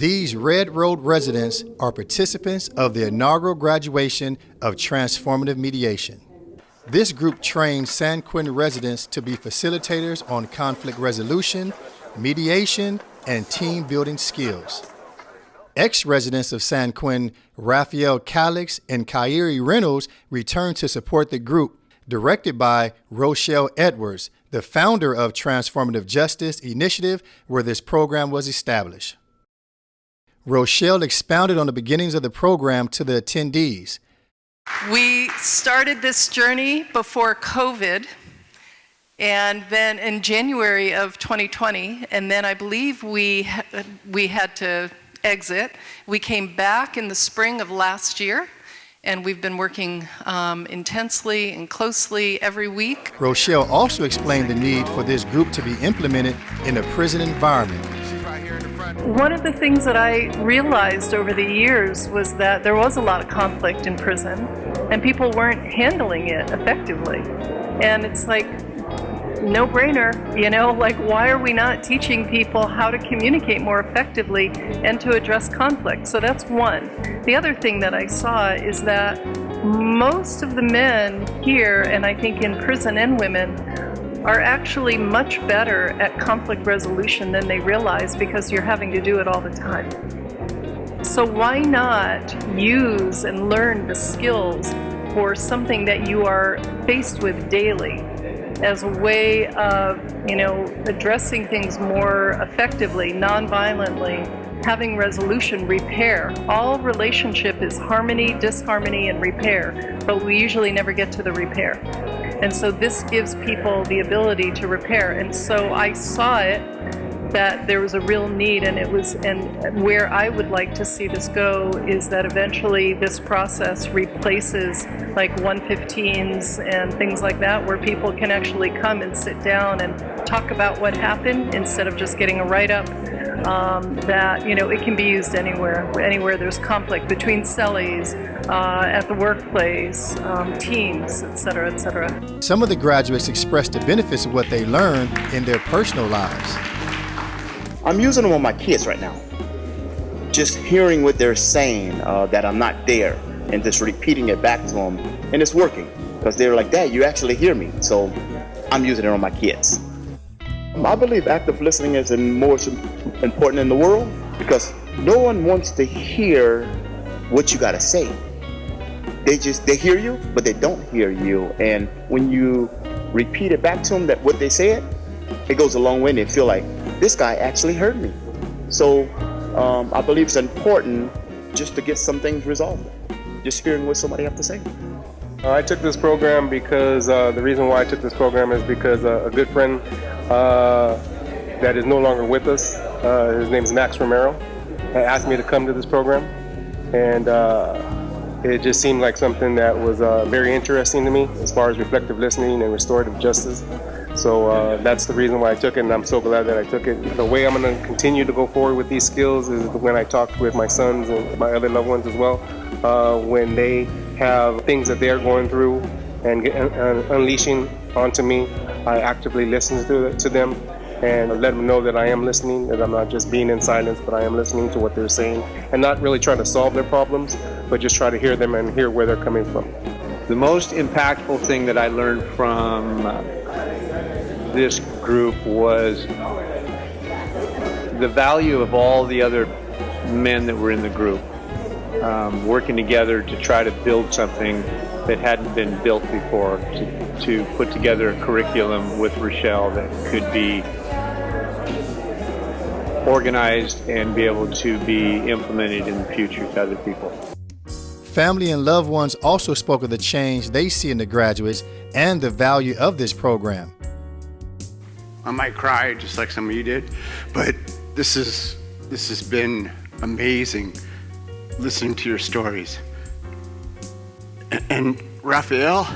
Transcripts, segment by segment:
These Red Road residents are participants of the inaugural graduation of Transformative Mediation. This group trains San Quentin residents to be facilitators on conflict resolution, mediation, and team building skills. Ex-residents of San Quentin, Raphael Calix and Kyrie Reynolds, returned to support the group, directed by Rochelle Edwards, the founder of Transformative Justice Initiative, where this program was established. Rochelle expounded on the beginnings of the program to the attendees. We started this journey before COVID, and then in January of 2020, and then I believe we had to exit. We came back in the spring of last year, and we've been working intensely and closely every week. Rochelle also explained the need for this group to be implemented in a prison environment. One of the things that I realized over the years was that there was a lot of conflict in prison, and people weren't handling it effectively. And it's like, no-brainer, like why are we not teaching people how to communicate more effectively and to address conflict? So that's one. The other thing that I saw is that most of the men here, and I think in prison and women, are actually much better at conflict resolution than they realize because you're having to do it all the time. So why not use and learn the skills for something that you are faced with daily as a way of, addressing things more effectively, non-violently, having resolution, repair. All relationship is harmony, disharmony, and repair, but we usually never get to the repair. And so this gives people the ability to repair. And so I saw it, that there was a real need, and where I would like to see this go is that eventually this process replaces like 115s and things like that, where people can actually come and sit down and talk about what happened instead of just getting a write-up. That it can be used anywhere there's conflict between cellies, at the workplace, teams, etc., etc. Some of the graduates expressed the benefits of what they learned in their personal lives. I'm using them on my kids right now. Just hearing what they're saying, that I'm not there, and just repeating it back to them, and it's working because they're like, "Dad, you actually hear me." So I'm using it on my kids. I believe active listening is the most important in the world because no one wants to hear what you got to say. They hear you, but they don't hear you. And when you repeat it back to them that what they said, it goes a long way and they feel like, this guy actually heard me. So I believe it's important just to get some things resolved. Just hearing what somebody has to say. I took this program because the reason why I took this program is because a good friend that is no longer with us, his name is Max Romero, asked me to come to this program, and it just seemed like something that was very interesting to me as far as reflective listening and restorative justice. So that's the reason why I took it, and I'm so glad that I took it. The way I'm going to continue to go forward with these skills is when I talk with my sons and my other loved ones as well, when they have things that they're going through and unleashing onto me, I actively listen to them and let them know that I am listening, that I'm not just being in silence, but I am listening to what they're saying, and not really trying to solve their problems, but just try to hear them and hear where they're coming from. The most impactful thing that I learned from this group was the value of all the other men that were in the group, working together to try to build something that hadn't been built before, to put together a curriculum with Rochelle that could be organized and be able to be implemented in the future to other people. Family and loved ones also spoke of the change they see in the graduates and the value of this program. I might cry just like some of you did, but this has been amazing listening to your stories. And Raphael,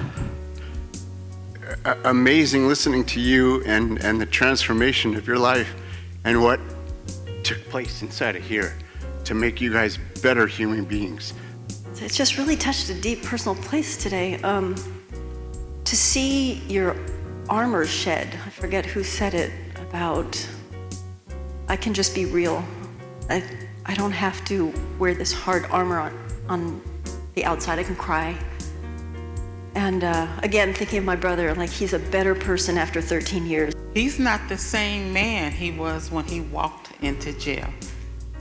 amazing listening to you and the transformation of your life and what took place inside of here to make you guys better human beings. It's just really touched a deep personal place today. To see your armor shed, I forget who said it, about I can just be real. I don't have to wear this hard armor on the outside. I can cry. And again, thinking of my brother, like he's a better person after 13 years. He's not the same man he was when he walked into jail.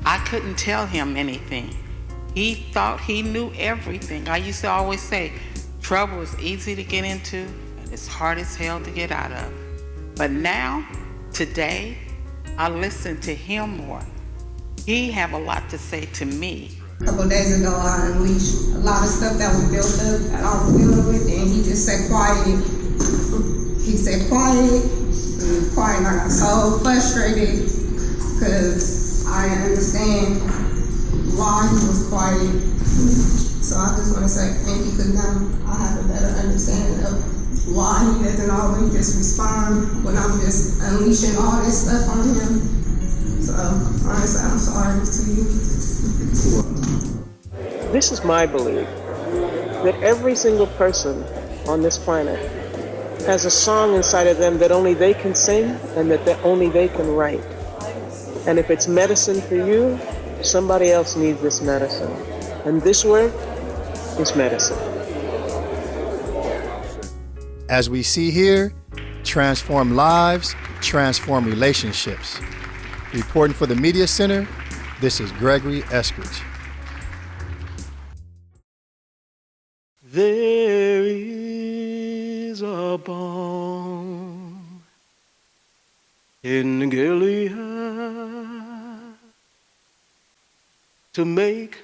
I couldn't tell him anything. He thought he knew everything. I used to always say, trouble is easy to get into and it's hard as hell to get out of. But now, today, I listen to him more. He have a lot to say to me. A couple of days ago, I unleashed a lot of stuff that was built up that I was dealing with, and he just said quiet. He said quiet, and quiet, and I got so frustrated because I understand why he was quiet. So I just want to say thank you, because now I have a better understanding of why he doesn't always just respond when I'm just unleashing all this stuff on him. So honestly, I'm sorry to you. This is my belief, that every single person on this planet has a song inside of them that only they can sing and that only they can write. And if it's medicine for you, somebody else needs this medicine. And this work is medicine. As we see here, transform lives, transform relationships. Reporting for the Media Center, this is Gregory Eskridge. There is a balm in Gilead to make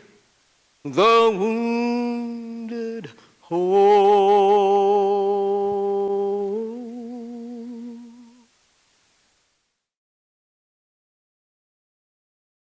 the wounded whole.